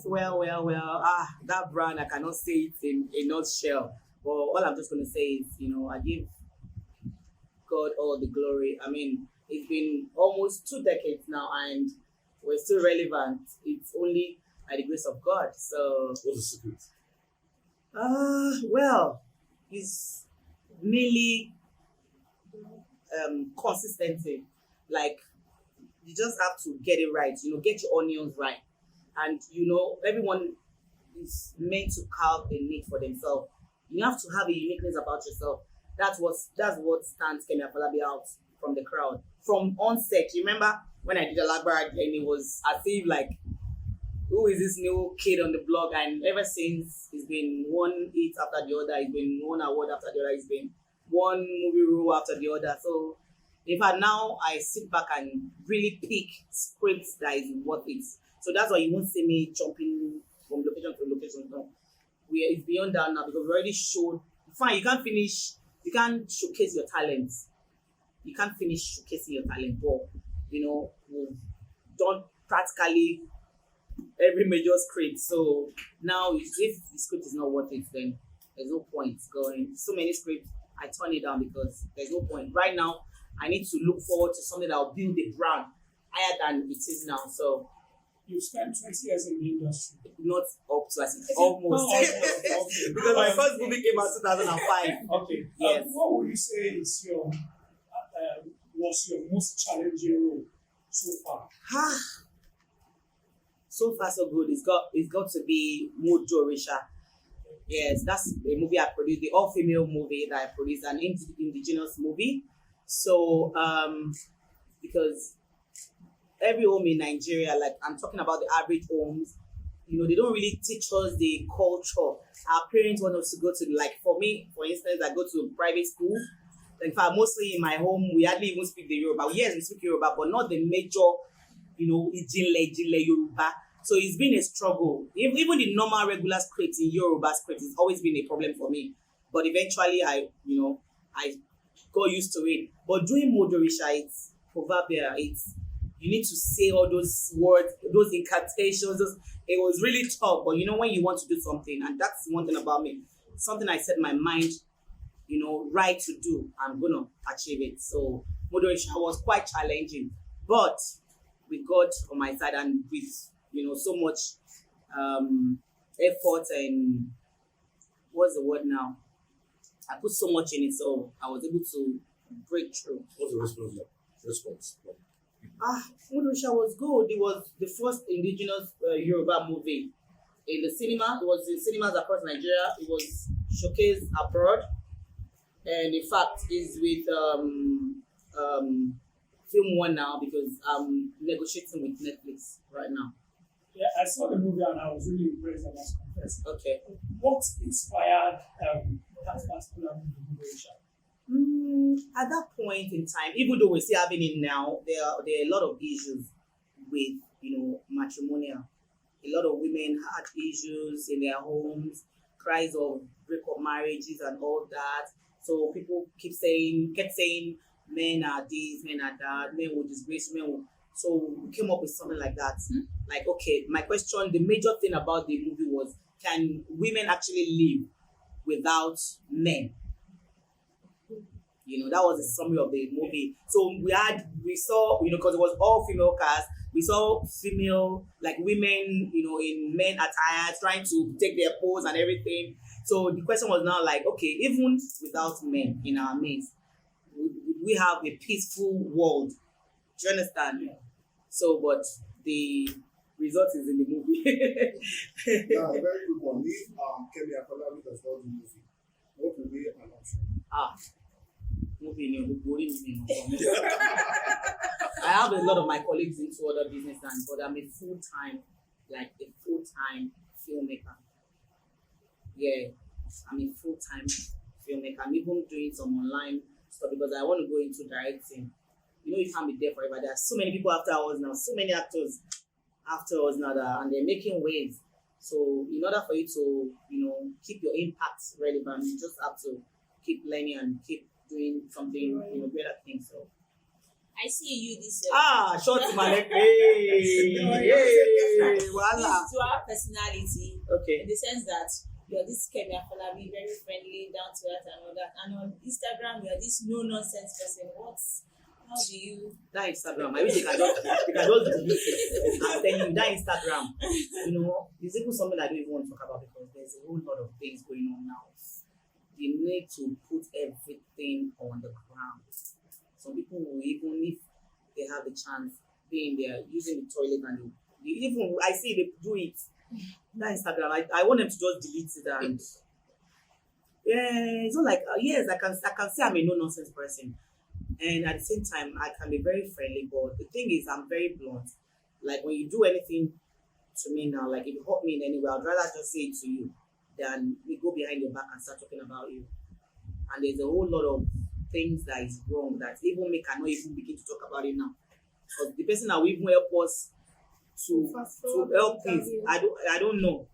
Well. That brand, I cannot say it in a nutshell. But all I'm just going to say is, I give God all the glory. I mean, it's been almost 2 decades now, and we're still relevant. It's only by the grace of God. So, What's the secret? well, it's mainly consistency. Like, you just have to get it right. Get your onions right, and everyone is meant to carve a niche for themselves. You have to have a uniqueness about yourself. That's what stands Kemi Afolabi out from the crowd. From onset, you remember when I did a Lagbara and it was as if like, who is this new kid on the block? And ever since, it's been one hit after the other. It's been one award after the other. It's been one movie role after the other. So, in fact, now I sit back and really pick scripts that is worth it. So that's why you won't see me jumping from location to location. No. It's beyond that now because we already showed. Fine, you can't showcase your talents. You can't finish showcasing your talent, but we've done practically every major script. So now, if the script is not worth it, then there's no point going. So many scripts, I turn it down because there's no point. Right now, I need to look forward to something that will build the brand higher than it is now. So you spent 20 years in the industry. Not up to, as almost. Okay. Because my first movie came out 2005. Okay. Yes. What would you say is was your most challenging role so far? So far, so good. It's got to be Mojo Risha. Yes, that's a movie I produced, the all-female movie that I produced, an indigenous movie. So, because every home in Nigeria, like I'm talking about the average homes, they don't really teach us the culture. Our parents want us to go to, like for me, for instance, I go to private school. In fact, mostly in my home, we hardly even speak the Yoruba. Yes, we speak Yoruba, but not the major, Ijinle Yoruba. So it's been a struggle. Even the normal regular scripts in Yoruba scripts, it's always been a problem for me. But eventually, I got used to it. But doing Modorisha, it's proverbial. You need to say all those words, those incantations. It was really tough. But when you want to do something, and that's one thing about me, something I set my mind, right to do, I'm gonna achieve it. So Modorisha was quite challenging, but with God on my side and with so much effort and what's the word now? I put so much in it, so I was able to break through. What's the response? Modorisha was good. It was the first indigenous Yoruba movie in the cinema. It was in cinemas across Nigeria. It was showcased abroad, and in fact, is with Film One now because I'm negotiating with Netflix right now. Yeah, I saw the movie and I was really impressed. I must confess. Okay. What inspired that particular movie? At that point in time, even though we're still having it now, there are a lot of issues with matrimonial. A lot of women had issues in their homes, cries of breakup marriages and all that. So people kept saying, men are this, men are that, men will disgrace, men will. So we came up with something like that. Like, okay, my question, the major thing about the movie was, can women actually live without men? That was the summary of the movie. So we saw, because it was all female cast, we saw female, like women, in men attire, trying to take their pose and everything. So the question was now like, okay, even without men in our midst, we have a peaceful world. Do you understand? Yeah. So, but the result is in the movie. Yeah, very good one. If Kemi Afolabi does not do movie, what will be an option? Movie. I have a lot of my colleagues into other business, but I'm a full-time filmmaker. Yeah, I'm a full-time filmmaker. I'm even doing some online stuff because I want to go into directing. You can't be there forever. There are so many people after us now, so many actors after us now, and they're making waves. So in order for you to, keep your impact relevant, you just have to keep learning and keep doing something, greater things. So I see you this Short man. Hey, voila. this dual personality Okay. in the sense that you're this Kemi Afolabi, very friendly, down to earth and all that. And on Instagram, you're this no nonsense person. How do you That Instagram, I wish you can just delete it. I'm telling you, that Instagram, it's even something I don't even want to talk about because there's a whole lot of things going on now. You need to put everything on the ground. Some people will, even if they have the chance, being there using the toilet and even I see they do it. That Instagram, I want them to just delete it and it's not like yes, I can say I'm a no nonsense person. And at the same time, I can be very friendly, but the thing is, I'm very blunt. Like when you do anything to me now, like if you hurt me in any way, I'd rather just say it to you than we go behind your back and start talking about you. And there's a whole lot of things that is wrong that even me cannot even begin to talk about it now. Because the person that will even help us to help things, I don't know.